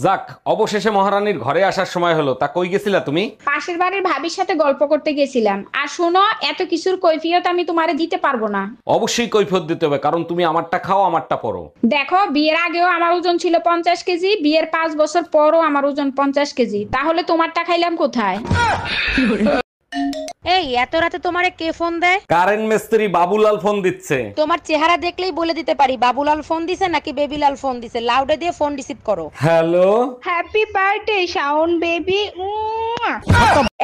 যাক, অবশেষে মহারানীর ঘরে আসার সময় হলো। তা কই গেছিলা তুমি? পাশের বাড়ির ভাবির সাথে গল্প করতে গেছিলাম। আর শোনো, এত কিছুর কৈফিয়ত আমি তোমারে দিতে পারবো না। অবশ্যই কৈফিয়ত দিতে হবে, কারণ তুমি আমারটা খাও আমারটা পরো। দেখো, বিয়ের আগেও আমার ওজন ছিল 50 কেজি, বিয়ের 5 বছর পরও আমার ওজন 50 কেজি, তাহলে তোমারটা খাইলাম কোথায়? এই এত রাতে তোমারে কে ফোন দেয়? কারেন্ট মিস্ত্রি বাবুলাল ফোন দিচ্ছে। তোমার চেহারা দেখলেই বলে দিতে পারি বাবুলাল ফোন দিছে নাকি বেবিলাল ফোন দিছে। লাউডে দিয়ে ফোন রিসিভ করো। Hello. Happy birthday Shaon baby.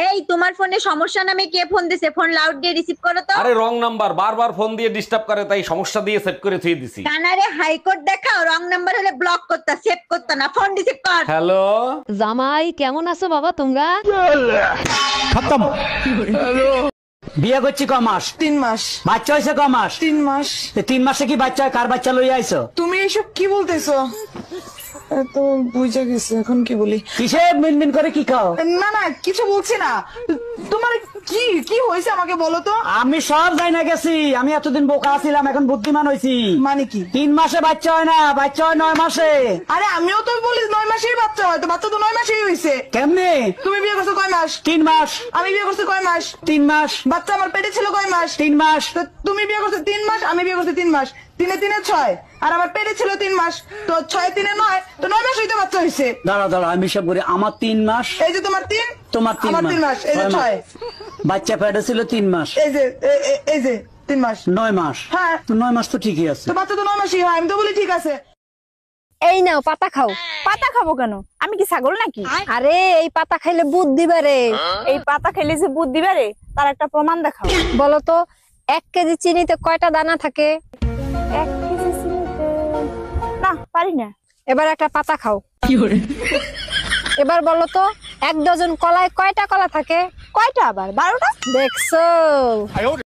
এই তোমার ফোনে সমস্যা নামে কে ফোন দিছে? ফোন লাউড দিয়ে রিসিভ করো তো। আরে রং নাম্বার, বারবার ফোন দিয়ে ডিস্টার্ব করে, তাই সমস্যা দিয়ে সেট করে থুই দিছি। কানারে হাইকোর্ট দেখাও, রং নাম্বার হলে ব্লক করতা, সেভ করতা না, ফোন রিসিভ কর। হ্যালো। জামাই কেমন আছো বাবা তোমরা? বিয়ে করছি ক মাস? 3 মাস। বাচ্চা হয়েছে ক মাস? 3 মাস। 3 মাসে কি বাচ্চা হয়? কার বাচ্চা লইয়া আইছো? তুমি এসব কি বলতেছো? তো বুঝা গেছে, এখন কি বলি? কিসে মিনমিন করে কি খাও? না না, কিছু বলছি না। তোমার কি কি হয়েছে আমাকে বলো তো। আমি সব যাই না গেছি। আমি এতদিন বোকা ছিলাম, এখন বুদ্ধিমান হয়েছি। মানে কি? 3 মাসে বাচ্চা হয় না, বাচ্চা হয় 9 মাসে। আরে আমিও তো বলি 9 মাসেই বাচ্চা হয়, তো বাচ্চা তো 9 মাসেই হয়েছে। কেমনে? তুমি বিয়ে করছো কয় মাস? 3 মাস। আমি বিয়ে করছি কয় মাস? 3 মাস। বাচ্চা আমার পেটে ছিল কয় মাস? 3 মাস। তো তুমি বিয়ে করছো 3 মাস, আমি বিয়ে করছি 3 মাস। 3 এ 3 এ 6, আর আমার পেটে ছিল 3 মাস। তো 6 এ 3 এ 9, তো 9 মাসই তো বাচ্চা হয়েছে। দাঁড়া দাঁড়া, আমি সব করি। আমার 3 মাস। এই যে তোমার 3, তোমার 3 আমার 3 মাস, এই যে 6। বাচ্চা পেটে ছিল 3 মাস। এই যে এই যে 3 মাস। 9 মাস। হ্যাঁ। তো 9 মাস তো ঠিকই আছে। তো বাচ্চা তো 9 মাসই হয়, আমি তো বলি ঠিক আছে। এই নাও পাতা খাও। পাতা খাবো কেন? আমি কি ছাগল নাকি? আরে এই পাতা খাইলে বুদ্ধি বাড়ে। এই পাতা খেলে যে বুদ্ধি বাড়ে তার একটা প্রমাণ দেখাও। বলো তো 1 কেজি চিনিতে কয়টা দানা থাকে? 1 কেজি চিনিতে না পারি না। এবার একটা পাতা খাও। এবার বলো তো 1 ডজন কলায় কয়টা কলা থাকে? কয়টা আবার? 12টা। দেখছো?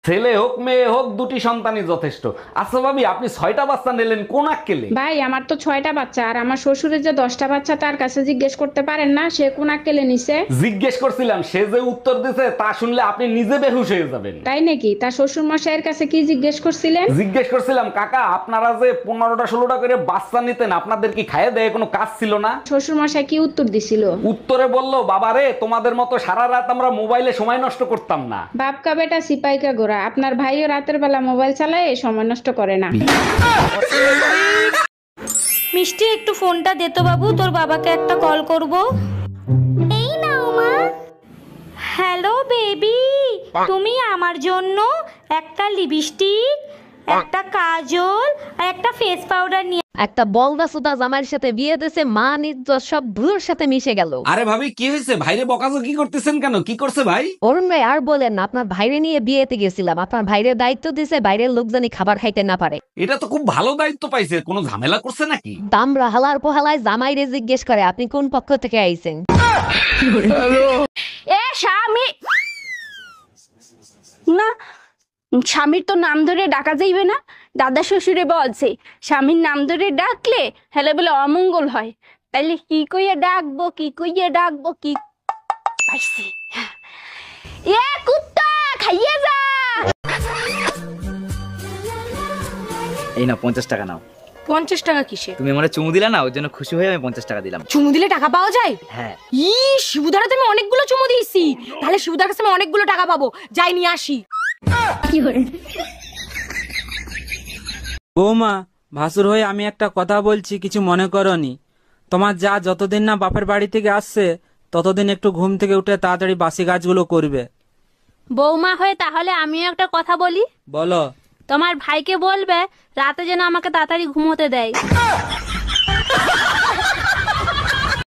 ছেলে হোক মেয়ে হোক, দুটি সন্তানই যথেষ্ট। আচ্ছা ভাবি, আপনি 6টা বাচ্চা নিলেন কোন আক্কেলে? ভাই, আমার তো 6টা বাচ্চা, আর আমার শ্বশুরের যে 10টা বাচ্চা, তার কাছে জিজ্ঞেস করতে পারেন না সে কোন আক্কেলে নিছে? জিজ্ঞেস করছিলাম, সে যে উত্তর দিছে তা শুনলে আপনি নিজে বেহুশ হয়ে যাবেন। তাই নাকি? তার শ্বশুর মশাইয়ের কাছে কি জিজ্ঞেস করছিলেন? জিজ্ঞেস করছিলাম, কাকা আপনারা যে 15টা 16টা করে বাচ্চা নিতেন, আপনাদের কি খাইয়ে দেয় কোনো কাজ ছিল না? শ্বশুর মশাই কি উত্তর দিছিল? উত্তরে বলল, বাবারে তোমাদের মতো সারা রাত আমরা মোবাইলে সময় নষ্ট করতাম না। বাপকা বেটা সিপাইকা গোরা, আপনার ভাইও রাতের বেলা মোবাইল চালায়, সময় নষ্ট করে না। মিষ্টি একটু ফোনটা দে তো বাবু, তোর বাবাকে একটা কল করব। এই নাও মা। হ্যালো বেবি, তুমি আমার জন্য একটা লিপস্টিক, একটা কাজল আর একটা ফেস পাউডার নিয়ে। একটা বলদা সুদা জামাইয়ের সাথে বিয়ে দিয়েছে, মা ইজ্জত সব ধুলোর সাথে মিশে গেল। আরে ভাবি কি হয়েছে? ভাইরে বকাজকি করতেছেন কেন? কি করছে ভাই? অরুণ ভাই আর বলেন না, আপনার ভাইরে নিয়ে বিয়েতে গেছিলাম, আপনার ভাইরের দায়িত্ব দিছে বাইরের লোক জানি খাবার খাইতে না পারে। এটা তো খুব ভালো দায়িত্ব পাইছে, কোনো ঝামেলা করছে নাকি? দামরা হালার পোহালায় জামাইরে জিজ্ঞেস করে আপনি কোন পক্ষ থেকে আইছেন। এ স্বামী না, স্বামীর তো নাম ধরে ডাকা যাইবে না। দাদা শ্বশুরে বলছে স্বামীর নাম ধরে ডাকলে হেলে বলে অমঙ্গল হয়। তাইলে কি কইয়া ডাকবো, কি কইয়া ডাকবো, কি পাইছি? এ কুত্তা খাইয়ে যা। এই নাও 50 টাকা নাও। 50 টাকা কিসে? তুমি আমারে চুমু দিলা না, ওর জন্য খুশি হয়ে আমি 50 টাকা দিলাম। চুমু দিলে টাকা পাওয়া যায়? হ্যাঁ। ই শিবুদার তো আমি অনেকগুলো চুমু দিয়েছি, তাহলে শিবুদার কাছে আমি অনেকগুলো টাকা পাবো। যাই নিয়ে আসি। বৌমা, ভাসুর হয়ে আমি একটা কথা বলছি, কিছু মনে করনি। তোমার যা যতদিন না বাপের বাড়ি থেকে আসছে ততদিন একটু ঘুম থেকে উঠে তাড়াতাড়ি বাসি কাজগুলো করবে। বৌমা হয়ে তাহলে আমিও একটা কথা বলি। বলো। তোমার ভাইকে বলবে রাতে যেন আমাকে তাড়াতাড়ি ঘুমোতে দেয়।